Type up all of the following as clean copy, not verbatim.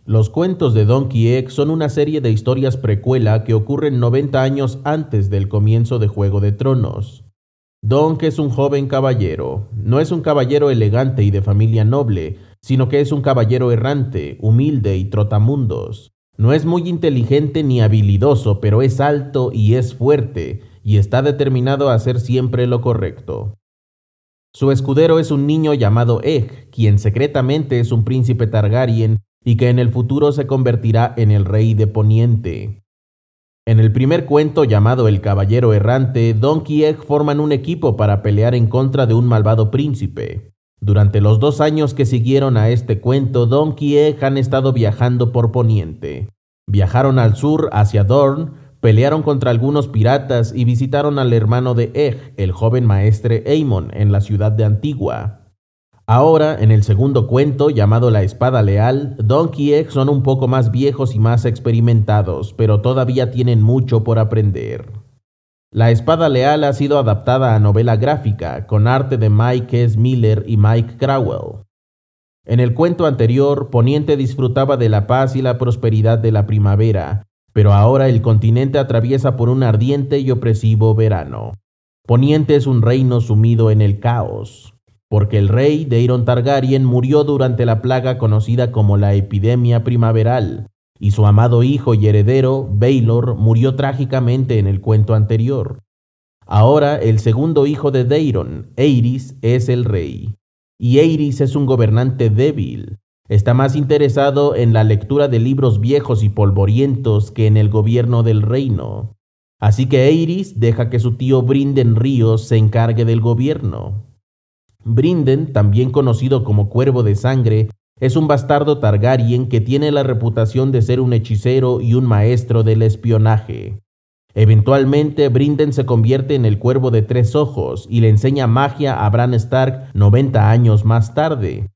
Los cuentos de Donkey Egg son una serie de historias precuela que ocurren 90 años antes del comienzo de Juego de Tronos. Donk es un joven caballero. No es un caballero elegante y de familia noble, sino que es un caballero errante, humilde y trotamundos. No es muy inteligente ni habilidoso, pero es alto y es fuerte, y está determinado a hacer siempre lo correcto. Su escudero es un niño llamado Egg, quien secretamente es un príncipe Targaryen y que en el futuro se convertirá en el rey de Poniente. En el primer cuento, llamado El Caballero Errante, Donk y Egg forman un equipo para pelear en contra de un malvado príncipe. Durante los 2 años que siguieron a este cuento, Donk y Egg han estado viajando por Poniente. Viajaron al sur hacia Dorne, pelearon contra algunos piratas y visitaron al hermano de Egg, el joven maestre Aemon, en la ciudad de Antigua. Ahora, en el segundo cuento, llamado La Espada Leal, Donk y Egg son un poco más viejos y más experimentados, pero todavía tienen mucho por aprender. La Espada Leal ha sido adaptada a novela gráfica, con arte de Mike S. Miller y Mike Crowell. En el cuento anterior, Poniente disfrutaba de la paz y la prosperidad de la primavera, pero ahora el continente atraviesa por un ardiente y opresivo verano. Poniente es un reino sumido en el caos, porque el rey Daeron Targaryen murió durante la plaga conocida como la epidemia primaveral, y su amado hijo y heredero, Baelor, murió trágicamente en el cuento anterior. Ahora el segundo hijo de Daeron, Aerys, es el rey. Y Aerys es un gobernante débil. Está más interesado en la lectura de libros viejos y polvorientos que en el gobierno del reino. Así que Aerys deja que su tío Brynden Ríos se encargue del gobierno. Brynden, también conocido como Cuervo de Sangre, es un bastardo Targaryen que tiene la reputación de ser un hechicero y un maestro del espionaje. Eventualmente, Brynden se convierte en el Cuervo de 3 Ojos y le enseña magia a Bran Stark 90 años más tarde.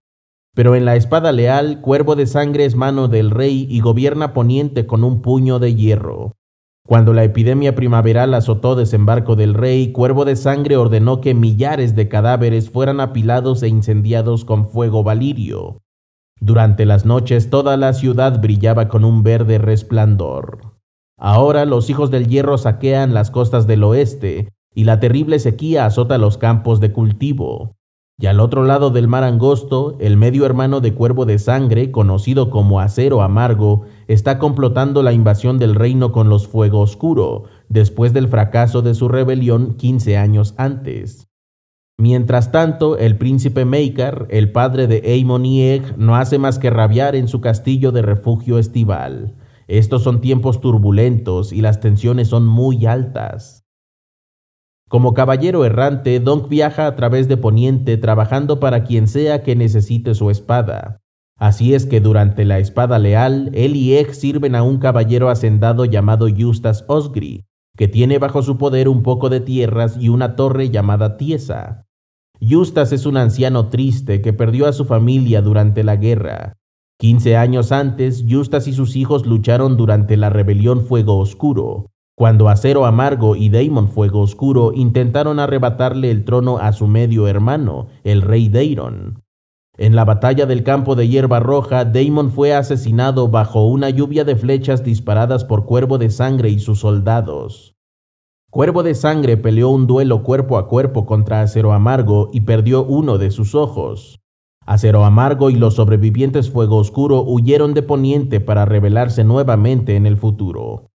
Pero en La Espada Leal, Cuervo de Sangre es mano del rey y gobierna Poniente con un puño de hierro. Cuando la epidemia primaveral azotó Desembarco del Rey, Cuervo de Sangre ordenó que millares de cadáveres fueran apilados e incendiados con fuego valirio. Durante las noches toda la ciudad brillaba con un verde resplandor. Ahora los hijos del hierro saquean las costas del oeste y la terrible sequía azota los campos de cultivo. Y al otro lado del mar angosto, el medio hermano de Cuervo de Sangre, conocido como Acero Amargo, está complotando la invasión del reino con los Fuego Oscuro, después del fracaso de su rebelión 15 años antes. Mientras tanto, el príncipe Maekar, el padre de Aemon y Egg, no hace más que rabiar en su castillo de refugio estival. Estos son tiempos turbulentos y las tensiones son muy altas. Como caballero errante, Donk viaja a través de Poniente trabajando para quien sea que necesite su espada. Así es que durante la Espada Leal, él y Egg sirven a un caballero hacendado llamado Eustace Osgry, que tiene bajo su poder un poco de tierras y una torre llamada Tiesa. Eustace es un anciano triste que perdió a su familia durante la guerra. 15 años antes, Eustace y sus hijos lucharon durante la rebelión Fuego Oscuro, cuando Acero Amargo y Daemon Fuego Oscuro intentaron arrebatarle el trono a su medio hermano, el rey Daeron. En la batalla del campo de Hierba Roja, Daemon fue asesinado bajo una lluvia de flechas disparadas por Cuervo de Sangre y sus soldados. Cuervo de Sangre peleó un duelo cuerpo a cuerpo contra Acero Amargo y perdió uno de sus ojos. Acero Amargo y los sobrevivientes Fuego Oscuro huyeron de Poniente para rebelarse nuevamente en el futuro.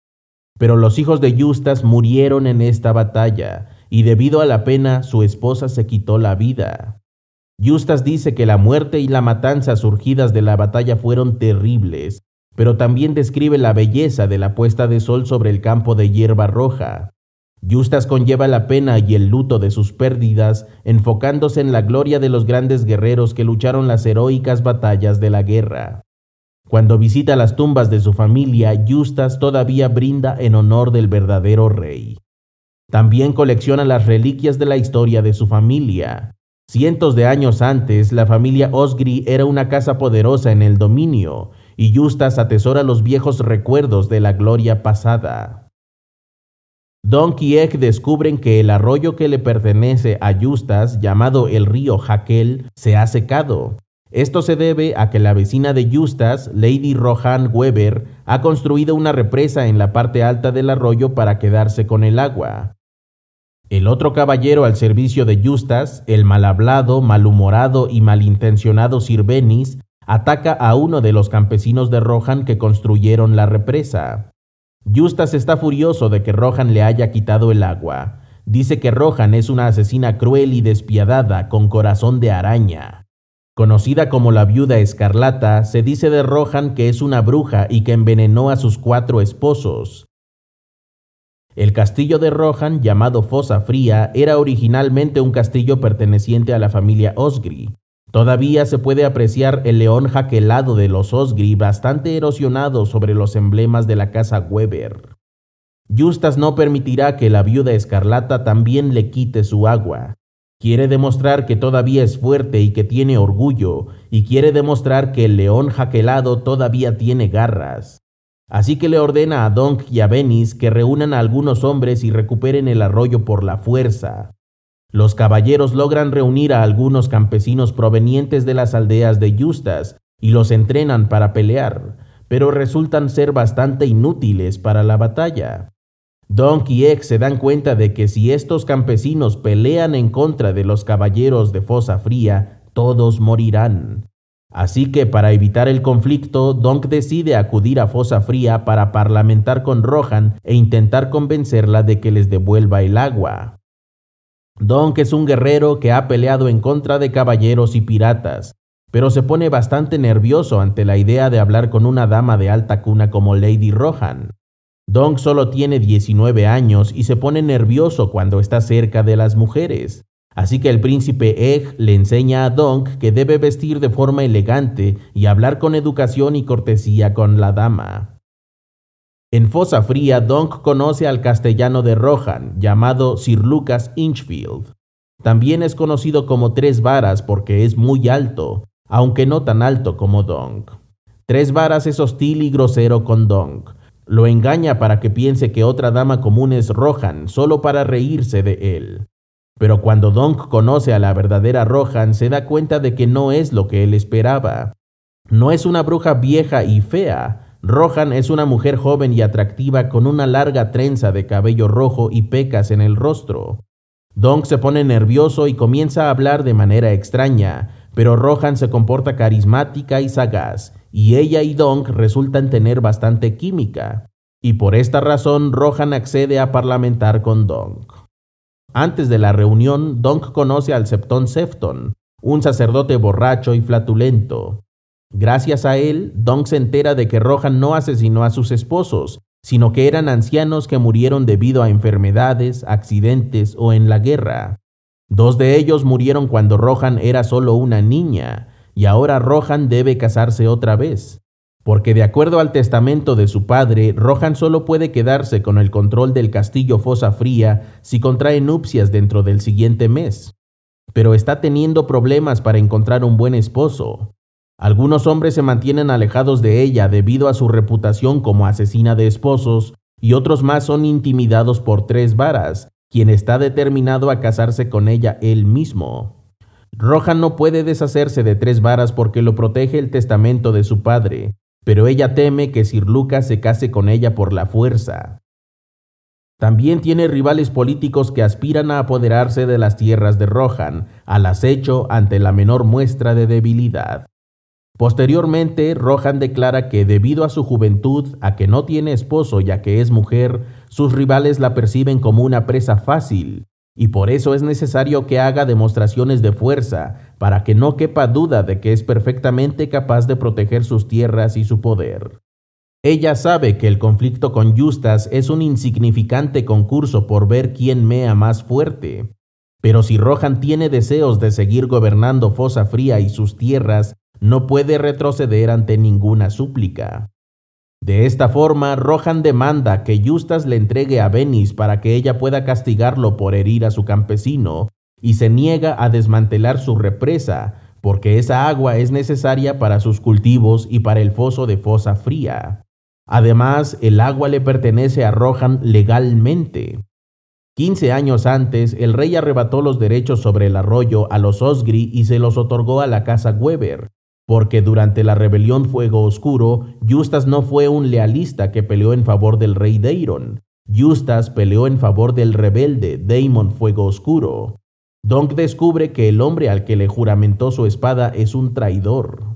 Pero los hijos de Eustace murieron en esta batalla, y debido a la pena, su esposa se quitó la vida. Eustace dice que la muerte y la matanza surgidas de la batalla fueron terribles, pero también describe la belleza de la puesta de sol sobre el campo de Hierba Roja. Eustace conlleva la pena y el luto de sus pérdidas, enfocándose en la gloria de los grandes guerreros que lucharon las heroicas batallas de la guerra. Cuando visita las tumbas de su familia, Eustace todavía brinda en honor del verdadero rey. También colecciona las reliquias de la historia de su familia. Cientos de años antes, la familia Osgry era una casa poderosa en el dominio, y Eustace atesora los viejos recuerdos de la gloria pasada. Donk y Egg descubren que el arroyo que le pertenece a Eustace, llamado el río Hakel, se ha secado. Esto se debe a que la vecina de Justas, Lady Rohan Weber, ha construido una represa en la parte alta del arroyo para quedarse con el agua. El otro caballero al servicio de Justas, el mal hablado, malhumorado y malintencionado Sir Bennis, ataca a uno de los campesinos de Rohan que construyeron la represa. Justas está furioso de que Rohan le haya quitado el agua. Dice que Rohan es una asesina cruel y despiadada con corazón de araña. Conocida como la Viuda Escarlata, se dice de Rohan que es una bruja y que envenenó a sus 4 esposos. El castillo de Rohan, llamado Fosa Fría, era originalmente un castillo perteneciente a la familia Osgry. Todavía se puede apreciar el león jaquelado de los Osgry bastante erosionado sobre los emblemas de la casa Weber. Justas no permitirá que la Viuda Escarlata también le quite su agua. Quiere demostrar que todavía es fuerte y que tiene orgullo, y quiere demostrar que el león jaquelado todavía tiene garras. Así que le ordena a Donk y a Bennis que reúnan a algunos hombres y recuperen el arroyo por la fuerza. Los caballeros logran reunir a algunos campesinos provenientes de las aldeas de Justas y los entrenan para pelear, pero resultan ser bastante inútiles para la batalla. Donk y Egg se dan cuenta de que si estos campesinos pelean en contra de los caballeros de Fosa Fría, todos morirán. Así que para evitar el conflicto, Donk decide acudir a Fosa Fría para parlamentar con Rohan e intentar convencerla de que les devuelva el agua. Donk es un guerrero que ha peleado en contra de caballeros y piratas, pero se pone bastante nervioso ante la idea de hablar con una dama de alta cuna como Lady Rohan. Donk solo tiene 19 años y se pone nervioso cuando está cerca de las mujeres. Así que el príncipe Egg le enseña a Donk que debe vestir de forma elegante y hablar con educación y cortesía con la dama. En Fosa Fría, Donk conoce al castellano de Rohan, llamado Sir Lucas Inchfield. También es conocido como Tres Varas porque es muy alto, aunque no tan alto como Donk. Tres Varas es hostil y grosero con Donk. Lo engaña para que piense que otra dama común es Rohan, solo para reírse de él. Pero cuando Donk conoce a la verdadera Rohan, se da cuenta de que no es lo que él esperaba. No es una bruja vieja y fea. Rohan es una mujer joven y atractiva con una larga trenza de cabello rojo y pecas en el rostro. Donk se pone nervioso y comienza a hablar de manera extraña, pero Rohan se comporta carismática y sagaz, y ella y Donk resultan tener bastante química, y por esta razón Rohan accede a parlamentar con Donk. Antes de la reunión, Donk conoce al Septón Sefton, un sacerdote borracho y flatulento. Gracias a él, Donk se entera de que Rohan no asesinó a sus esposos, sino que eran ancianos que murieron debido a enfermedades, accidentes o en la guerra. 2 de ellos murieron cuando Rohan era solo una niña, y ahora Rohan debe casarse otra vez, porque de acuerdo al testamento de su padre, Rohan solo puede quedarse con el control del castillo Fosa Fría si contrae nupcias dentro del siguiente mes. Pero está teniendo problemas para encontrar un buen esposo. Algunos hombres se mantienen alejados de ella debido a su reputación como asesina de esposos, y otros más son intimidados por Tres Varas, quien está determinado a casarse con ella él mismo. Rohan no puede deshacerse de Tres Varas porque lo protege el testamento de su padre, pero ella teme que Sir Lucas se case con ella por la fuerza. También tiene rivales políticos que aspiran a apoderarse de las tierras de Rohan, al acecho ante la menor muestra de debilidad. Posteriormente, Rohan declara que debido a su juventud, a que no tiene esposo y a que es mujer, sus rivales la perciben como una presa fácil, y por eso es necesario que haga demostraciones de fuerza, para que no quepa duda de que es perfectamente capaz de proteger sus tierras y su poder. Ella sabe que el conflicto con Justas es un insignificante concurso por ver quién mea más fuerte, pero si Rohan tiene deseos de seguir gobernando Fosa Fría y sus tierras, no puede retroceder ante ninguna súplica. De esta forma, Rohan demanda que Justas le entregue a Bennis para que ella pueda castigarlo por herir a su campesino, y se niega a desmantelar su represa, porque esa agua es necesaria para sus cultivos y para el foso de Fosa Fría. Además, el agua le pertenece a Rohan legalmente. 15 años antes, el rey arrebató los derechos sobre el arroyo a los Osgry y se los otorgó a la casa Weber, porque durante la rebelión Fuego Oscuro, Justas no fue un lealista que peleó en favor del rey Daeron. Justas peleó en favor del rebelde Daemon Fuego Oscuro. Dunk descubre que el hombre al que le juramentó su espada es un traidor.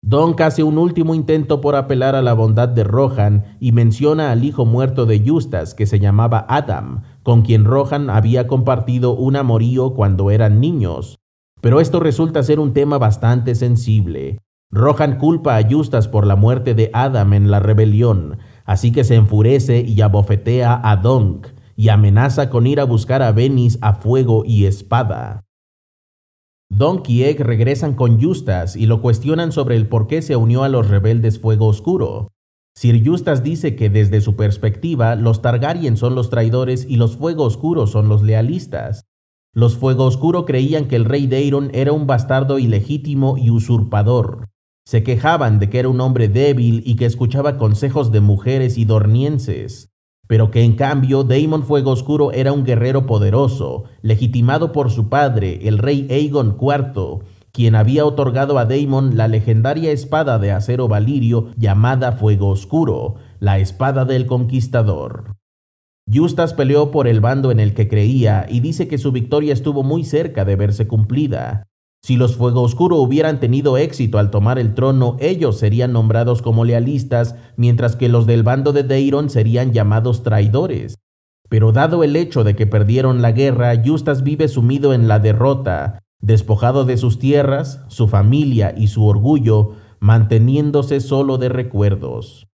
Dunk hace un último intento por apelar a la bondad de Rohan y menciona al hijo muerto de Justas, que se llamaba Adam, con quien Rohan había compartido un amorío cuando eran niños. Pero esto resulta ser un tema bastante sensible. Rohan culpa a Justas por la muerte de Adam en la rebelión, así que se enfurece y abofetea a Dunk, y amenaza con ir a buscar a Venys a fuego y espada. Dunk y Egg regresan con Justas y lo cuestionan sobre el por qué se unió a los rebeldes Fuego Oscuro. Sir Justas dice que desde su perspectiva, los Targaryen son los traidores y los Fuego Oscuro son los lealistas. Los Fuego Oscuro creían que el rey Daeron era un bastardo ilegítimo y usurpador. Se quejaban de que era un hombre débil y que escuchaba consejos de mujeres y dornienses, pero que en cambio Daemon Fuego Oscuro era un guerrero poderoso, legitimado por su padre, el rey Aegon IV, quien había otorgado a Daemon la legendaria espada de acero valirio llamada Fuego Oscuro, la espada del conquistador. Justas peleó por el bando en el que creía y dice que su victoria estuvo muy cerca de verse cumplida. Si los Fuego Oscuro hubieran tenido éxito al tomar el trono, ellos serían nombrados como lealistas, mientras que los del bando de Daeron serían llamados traidores. Pero dado el hecho de que perdieron la guerra, Justas vive sumido en la derrota, despojado de sus tierras, su familia y su orgullo, manteniéndose solo de recuerdos.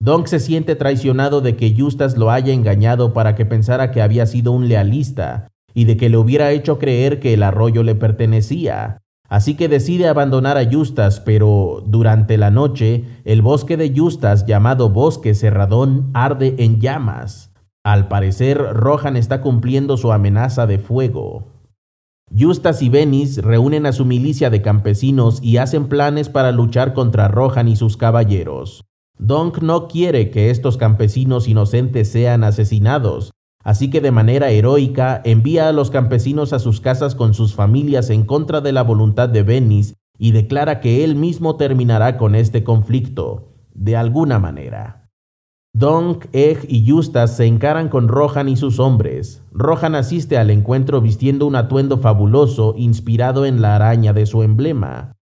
Dunk se siente traicionado de que Justas lo haya engañado para que pensara que había sido un lealista, y de que le hubiera hecho creer que el arroyo le pertenecía. Así que decide abandonar a Justas, pero durante la noche, el bosque de Justas, llamado Bosque Cerradón, arde en llamas. Al parecer, Rohan está cumpliendo su amenaza de fuego. Justas y Venys reúnen a su milicia de campesinos y hacen planes para luchar contra Rohan y sus caballeros. Dunk no quiere que estos campesinos inocentes sean asesinados, así que de manera heroica envía a los campesinos a sus casas con sus familias en contra de la voluntad de Venys y declara que él mismo terminará con este conflicto, de alguna manera. Dunk, Egg y Justas se encaran con Rohan y sus hombres. Rohan asiste al encuentro vistiendo un atuendo fabuloso inspirado en la araña de su emblema.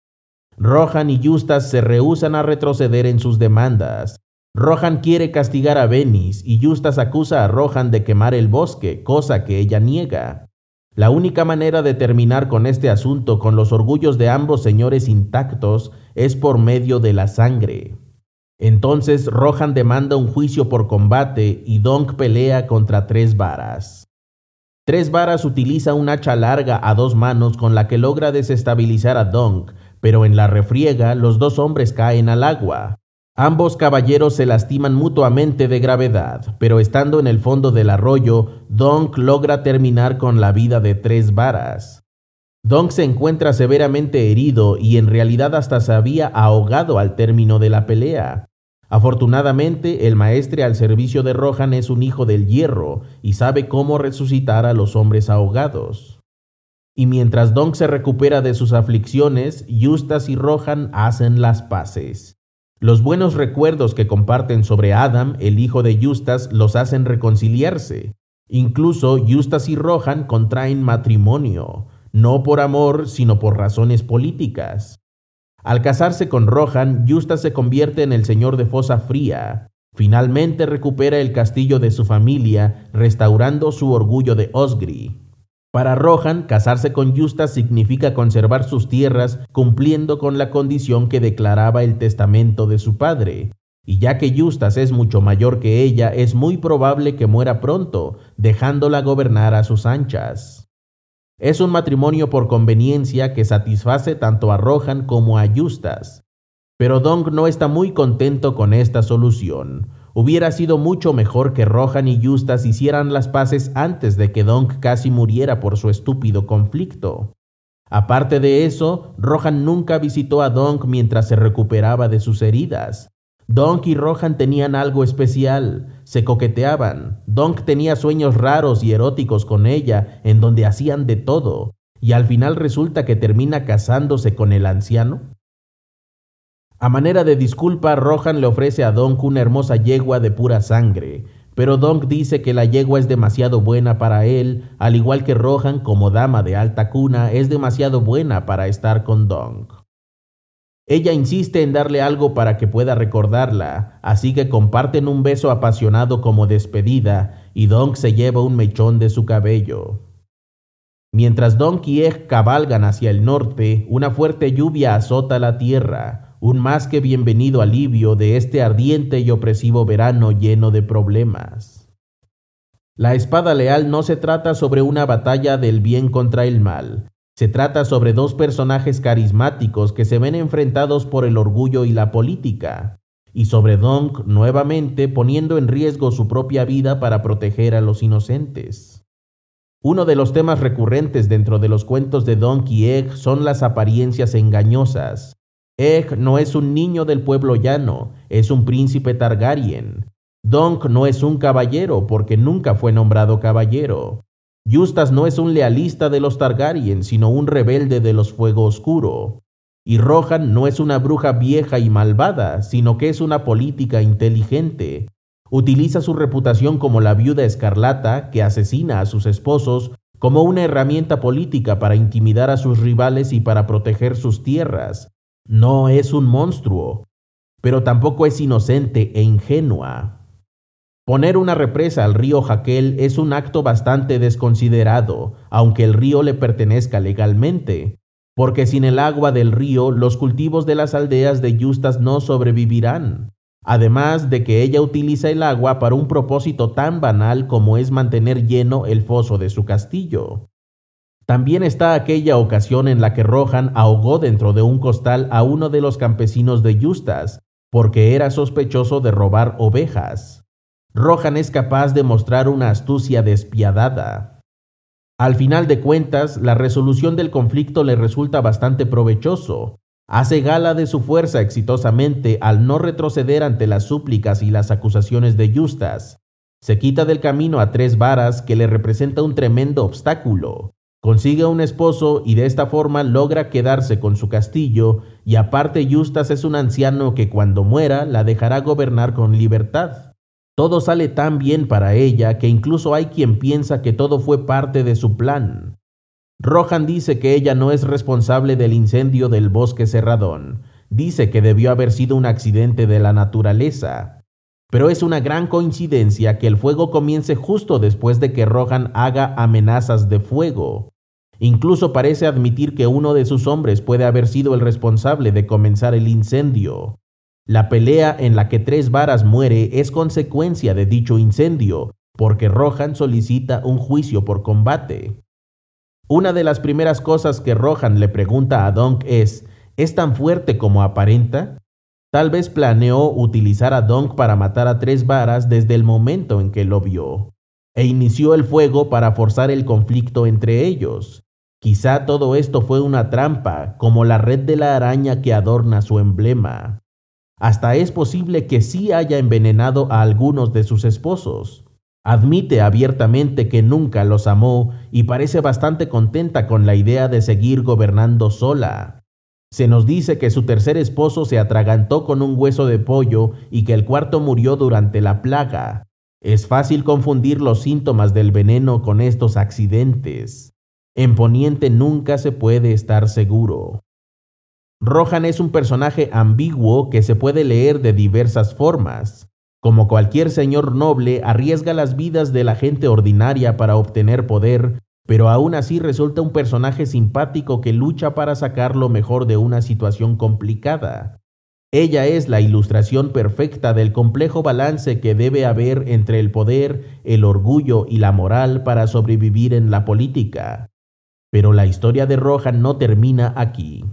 Rohan y Justas se rehúsan a retroceder en sus demandas. Rohan quiere castigar a Venys y Justas acusa a Rohan de quemar el bosque, cosa que ella niega. La única manera de terminar con este asunto con los orgullos de ambos señores intactos es por medio de la sangre. Entonces Rohan demanda un juicio por combate y Dunk pelea contra Tres Varas. Tres Varas utiliza un hacha larga a 2 manos con la que logra desestabilizar a Dunk, pero en la refriega los dos hombres caen al agua. Ambos caballeros se lastiman mutuamente de gravedad, pero estando en el fondo del arroyo, Dunk logra terminar con la vida de Tres Varas. Dunk se encuentra severamente herido y en realidad hasta se había ahogado al término de la pelea. Afortunadamente, el maestre al servicio de Rohan es un hijo del hierro y sabe cómo resucitar a los hombres ahogados. Y mientras Dunk se recupera de sus aflicciones, Justas y Rohan hacen las paces. Los buenos recuerdos que comparten sobre Adam, el hijo de Justas, los hacen reconciliarse. Incluso Justas y Rohan contraen matrimonio, no por amor, sino por razones políticas. Al casarse con Rohan, Justas se convierte en el señor de Fosa Fría. Finalmente recupera el castillo de su familia, restaurando su orgullo de Osgry. Para Rohan, casarse con Justas significa conservar sus tierras cumpliendo con la condición que declaraba el testamento de su padre. Y ya que Justas es mucho mayor que ella, es muy probable que muera pronto, dejándola gobernar a sus anchas. Es un matrimonio por conveniencia que satisface tanto a Rohan como a Justas. Pero Dunk no está muy contento con esta solución. Hubiera sido mucho mejor que Rohan y Justas hicieran las paces antes de que Dunk casi muriera por su estúpido conflicto. Aparte de eso, Rohan nunca visitó a Dunk mientras se recuperaba de sus heridas. Dunk y Rohan tenían algo especial, se coqueteaban. Dunk tenía sueños raros y eróticos con ella, en donde hacían de todo. y al final resulta que termina casándose con el anciano? A manera de disculpa, Rohan le ofrece a Dunk una hermosa yegua de pura sangre, pero Dunk dice que la yegua es demasiado buena para él, al igual que Rohan, como dama de alta cuna, es demasiado buena para estar con Dunk. Ella insiste en darle algo para que pueda recordarla, así que comparten un beso apasionado como despedida, y Dunk se lleva un mechón de su cabello. Mientras Dunk y Egg cabalgan hacia el norte, una fuerte lluvia azota la tierra, un más que bienvenido alivio de este ardiente y opresivo verano lleno de problemas. La espada leal no se trata sobre una batalla del bien contra el mal. Se trata sobre dos personajes carismáticos que se ven enfrentados por el orgullo y la política, y sobre Dunk nuevamente poniendo en riesgo su propia vida para proteger a los inocentes. Uno de los temas recurrentes dentro de los cuentos de Dunk y Egg son las apariencias engañosas. Egg no es un niño del pueblo llano, es un príncipe Targaryen. Dunk no es un caballero porque nunca fue nombrado caballero. Justas no es un lealista de los Targaryen, sino un rebelde de los Fuego Oscuro. Y Rohan no es una bruja vieja y malvada, sino que es una política inteligente. Utiliza su reputación como la viuda escarlata, que asesina a sus esposos, como una herramienta política para intimidar a sus rivales y para proteger sus tierras. No es un monstruo, pero tampoco es inocente e ingenua. Poner una represa al río Jaquel es un acto bastante desconsiderado, aunque el río le pertenezca legalmente, porque sin el agua del río los cultivos de las aldeas de Justas no sobrevivirán. Además de que ella utiliza el agua para un propósito tan banal como es mantener lleno el foso de su castillo. También está aquella ocasión en la que Rohan ahogó dentro de un costal a uno de los campesinos de Justas, porque era sospechoso de robar ovejas. Rohan es capaz de mostrar una astucia despiadada. Al final de cuentas, la resolución del conflicto le resulta bastante provechoso. Hace gala de su fuerza exitosamente al no retroceder ante las súplicas y las acusaciones de Justas. Se quita del camino a Tres Varas, que le representa un tremendo obstáculo. Consigue un esposo y de esta forma logra quedarse con su castillo, y aparte Justas es un anciano que cuando muera la dejará gobernar con libertad. Todo sale tan bien para ella que incluso hay quien piensa que todo fue parte de su plan. Rohan dice que ella no es responsable del incendio del bosque Serradón. Dice que debió haber sido un accidente de la naturaleza. Pero es una gran coincidencia que el fuego comience justo después de que Rohan haga amenazas de fuego. Incluso parece admitir que uno de sus hombres puede haber sido el responsable de comenzar el incendio. La pelea en la que Tres Varas muere es consecuencia de dicho incendio, porque Rohan solicita un juicio por combate. Una de las primeras cosas que Rohan le pregunta a Dunk ¿es tan fuerte como aparenta? Tal vez planeó utilizar a Dunk para matar a Tres Varas desde el momento en que lo vio, e inició el fuego para forzar el conflicto entre ellos. Quizá todo esto fue una trampa, como la red de la araña que adorna su emblema. Hasta es posible que sí haya envenenado a algunos de sus esposos. Admite abiertamente que nunca los amó y parece bastante contenta con la idea de seguir gobernando sola. Se nos dice que su tercer esposo se atragantó con un hueso de pollo y que el cuarto murió durante la plaga. Es fácil confundir los síntomas del veneno con estos accidentes. En Poniente nunca se puede estar seguro. Rohan es un personaje ambiguo que se puede leer de diversas formas. Como cualquier señor noble, arriesga las vidas de la gente ordinaria para obtener poder, pero aún así resulta un personaje simpático que lucha para sacar lo mejor de una situación complicada. Ella es la ilustración perfecta del complejo balance que debe haber entre el poder, el orgullo y la moral para sobrevivir en la política. Pero la historia de Rohan no termina aquí.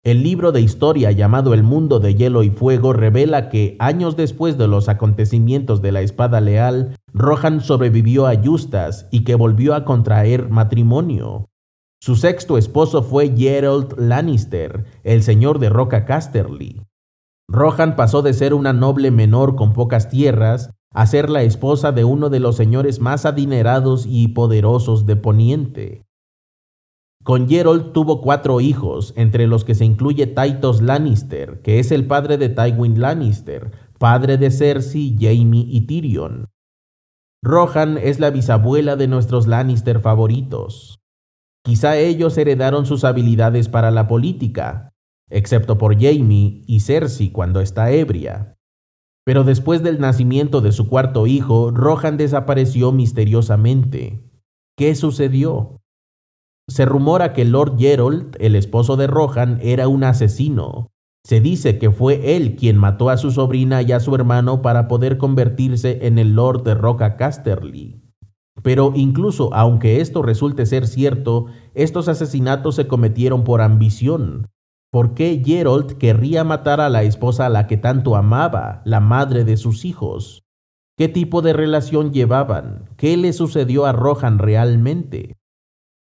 El libro de historia llamado El Mundo de Hielo y Fuego revela que, años después de los acontecimientos de la Espada Leal, Rohan sobrevivió a Justas y que volvió a contraer matrimonio. Su sexto esposo fue Gerald Lannister, el señor de Roca Casterly. Rohan pasó de ser una noble menor con pocas tierras a ser la esposa de uno de los señores más adinerados y poderosos de Poniente. Con Geralt tuvo 4 hijos, entre los que se incluye Tytos Lannister, que es el padre de Tywin Lannister, padre de Cersei, Jaime y Tyrion. Rohan es la bisabuela de nuestros Lannister favoritos. Quizá ellos heredaron sus habilidades para la política, excepto por Jaime y Cersei cuando está ebria. Pero después del nacimiento de su 4.º hijo, Rohan desapareció misteriosamente. ¿Qué sucedió? Se rumora que Lord Geralt, el esposo de Rohan, era un asesino. Se dice que fue él quien mató a su sobrina y a su hermano para poder convertirse en el Lord de Roca Casterly. Pero incluso aunque esto resulte ser cierto, estos asesinatos se cometieron por ambición. ¿Por qué Geralt querría matar a la esposa a la que tanto amaba, la madre de sus hijos? ¿Qué tipo de relación llevaban? ¿Qué le sucedió a Rohan realmente?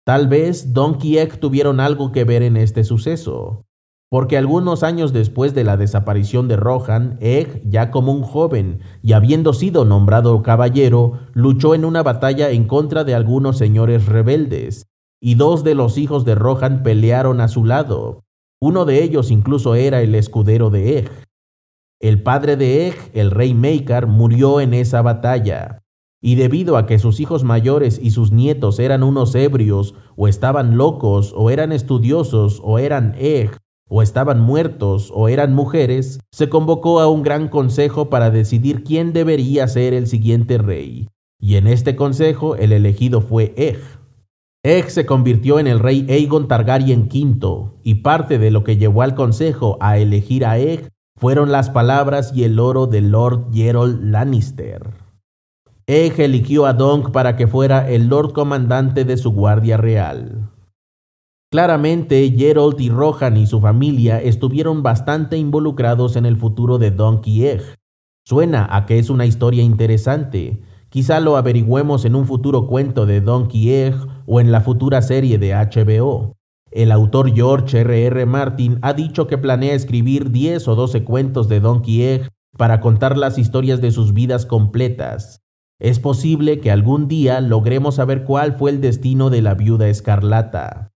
Tal vez Dunk y Egg tuvieron algo que ver en este suceso, porque algunos años después de la desaparición de Rohan, Egg, ya como un joven y habiendo sido nombrado caballero, luchó en una batalla en contra de algunos señores rebeldes, y 2 de los hijos de Rohan pelearon a su lado. Uno de ellos incluso era el escudero de Egg. El padre de Egg, el rey Maekar, murió en esa batalla. Y debido a que sus hijos mayores y sus nietos eran unos ebrios, o estaban locos, o eran estudiosos, o eran Egg, o estaban muertos, o eran mujeres, se convocó a un gran consejo para decidir quién debería ser el siguiente rey. Y en este consejo el elegido fue Egg. Egg se convirtió en el rey Aegon Targaryen V, y parte de lo que llevó al consejo a elegir a Egg fueron las palabras y el oro de Lord Geralt Lannister. Egg eligió a Dunk para que fuera el Lord Comandante de su guardia real. Claramente, Geralt y Rohan y su familia estuvieron bastante involucrados en el futuro de Dunk y Egg. Suena a que es una historia interesante. Quizá lo averigüemos en un futuro cuento de Dunk y Egg o en la futura serie de HBO. El autor George R.R. Martin ha dicho que planea escribir 10 o 12 cuentos de Dunk y Egg para contar las historias de sus vidas completas. Es posible que algún día logremos saber cuál fue el destino de la viuda escarlata.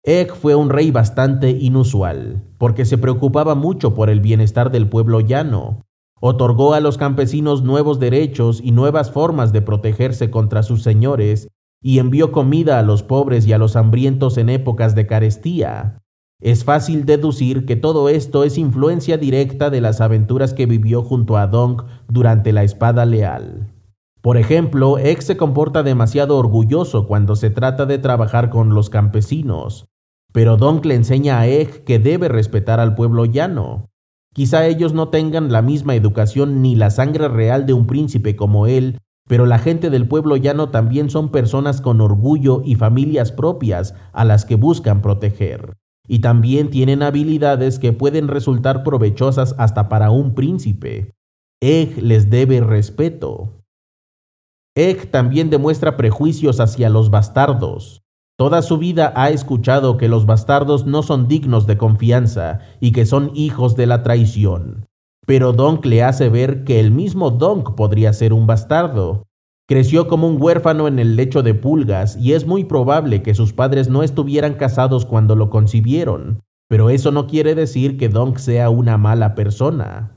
Egg fue un rey bastante inusual, porque se preocupaba mucho por el bienestar del pueblo llano. Otorgó a los campesinos nuevos derechos y nuevas formas de protegerse contra sus señores, y envió comida a los pobres y a los hambrientos en épocas de carestía. Es fácil deducir que todo esto es influencia directa de las aventuras que vivió junto a Dunk durante la Espada Leal. Por ejemplo, Egg se comporta demasiado orgulloso cuando se trata de trabajar con los campesinos, pero Dunk le enseña a Egg que debe respetar al pueblo llano. Quizá ellos no tengan la misma educación ni la sangre real de un príncipe como él, pero la gente del pueblo llano también son personas con orgullo y familias propias a las que buscan proteger. Y también tienen habilidades que pueden resultar provechosas hasta para un príncipe. Egg les debe respeto. Egg también demuestra prejuicios hacia los bastardos. Toda su vida ha escuchado que los bastardos no son dignos de confianza y que son hijos de la traición. Pero Dunk le hace ver que el mismo Dunk podría ser un bastardo. Creció como un huérfano en el lecho de pulgas y es muy probable que sus padres no estuvieran casados cuando lo concibieron, pero eso no quiere decir que Dunk sea una mala persona.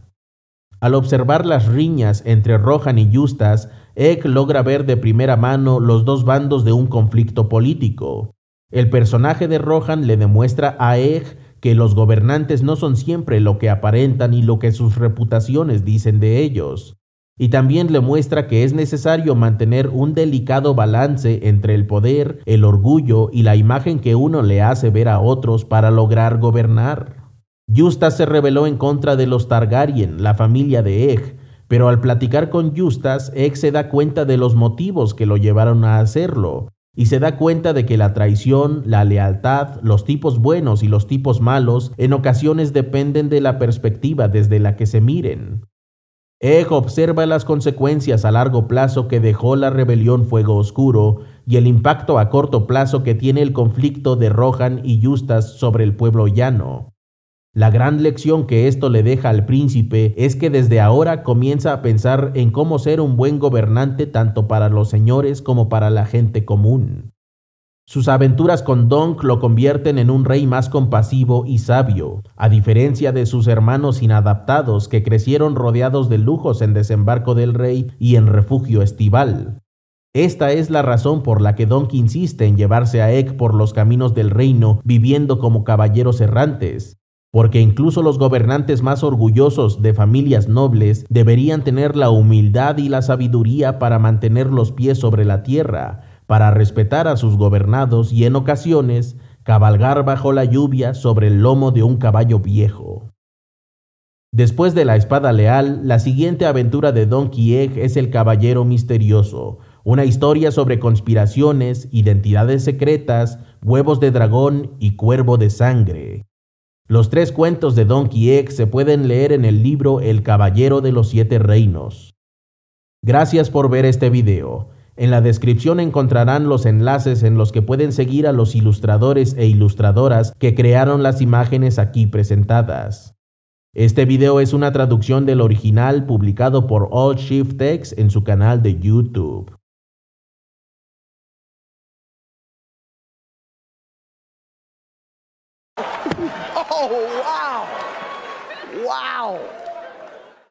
Al observar las riñas entre Rohan y Eustace, Egg logra ver de primera mano los 2 bandos de un conflicto político. El personaje de Rohan le demuestra a Egg que los gobernantes no son siempre lo que aparentan y lo que sus reputaciones dicen de ellos. Y también le muestra que es necesario mantener un delicado balance entre el poder, el orgullo y la imagen que uno le hace ver a otros para lograr gobernar. Eustace se rebeló en contra de los Targaryen, la familia de Egg, pero al platicar con Eustace, Egg se da cuenta de los motivos que lo llevaron a hacerlo, y se da cuenta de que la traición, la lealtad, los tipos buenos y los tipos malos en ocasiones dependen de la perspectiva desde la que se miren. Egg observa las consecuencias a largo plazo que dejó la rebelión Fuego Oscuro y el impacto a corto plazo que tiene el conflicto de Rohan y Eustace sobre el pueblo llano. La gran lección que esto le deja al príncipe es que desde ahora comienza a pensar en cómo ser un buen gobernante tanto para los señores como para la gente común. Sus aventuras con Dong lo convierten en un rey más compasivo y sabio, a diferencia de sus hermanos inadaptados que crecieron rodeados de lujos en Desembarco del Rey y en Refugio Estival. Esta es la razón por la que Dong insiste en llevarse a Egg por los caminos del reino viviendo como caballeros errantes, porque incluso los gobernantes más orgullosos de familias nobles deberían tener la humildad y la sabiduría para mantener los pies sobre la tierra, para respetar a sus gobernados y en ocasiones cabalgar bajo la lluvia sobre el lomo de un caballo viejo. Después de la espada leal, la siguiente aventura de Donkey Egg es El Caballero Misterioso, una historia sobre conspiraciones, identidades secretas, huevos de dragón y cuervo de sangre. Los 3 cuentos de Donkey Egg se pueden leer en el libro El Caballero de los 7 Reinos. Gracias por ver este video. En la descripción encontrarán los enlaces en los que pueden seguir a los ilustradores e ilustradoras que crearon las imágenes aquí presentadas. Este video es una traducción del original publicado por All Shift Text en su canal de YouTube. Oh, wow! Wow!